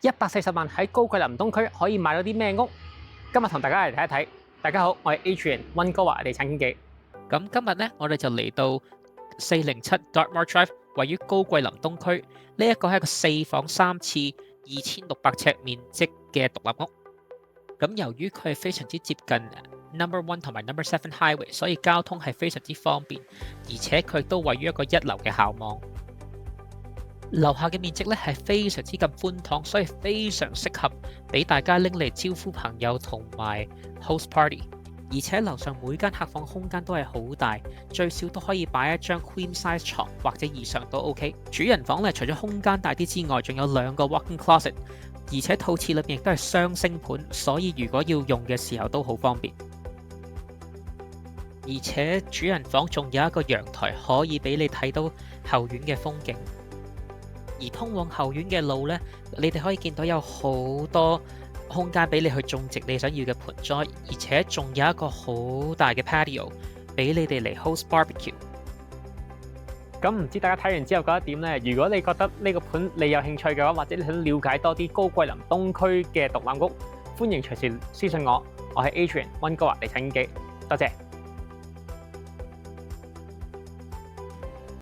140萬喺高桂林東區可以買到啲咩屋？今日同大家嚟睇一睇。大家好，我係 Adrian 溫哥華地產經紀。咁今日咧，我哋就嚟到407 Dartmouth Drive，位於高桂林東區。呢一個係一個4房3廁、2600尺面積嘅獨立屋。咁由於佢係非常之接近 Number 1同埋 Number 7 Highway， 所以交通係非常之方便，而且佢都位於一個一流嘅校網。樓下嘅面積咧係非常之咁寬敞，所以非常適合俾大家拎嚟招呼朋友同埋 host party。而且樓上每間客房空間都係好大，最少都可以擺一張 queen size 床或者以上都 OK。主人房咧除咗空間大啲之外，仲有2個 walk-in closet， 而且套廁裏面亦都係雙星盤，所以如果要用嘅時候都好方便。而且主人房仲有一個陽台，可以俾你睇到後院嘅風景。而通往後院嘅路呢，你哋可以見到有好多空間俾你去種植你想要嘅盆栽，而且仲有一個好大嘅 patio 俾你哋嚟 host barbecue。咁唔知大家睇完之後覺得點呢？如果你覺得呢個盤你有興趣嘅話，或者你想了解多啲高桂林東區嘅獨立屋，歡迎隨時私信我。我係 Adrian 溫哥華地產經紀，多謝。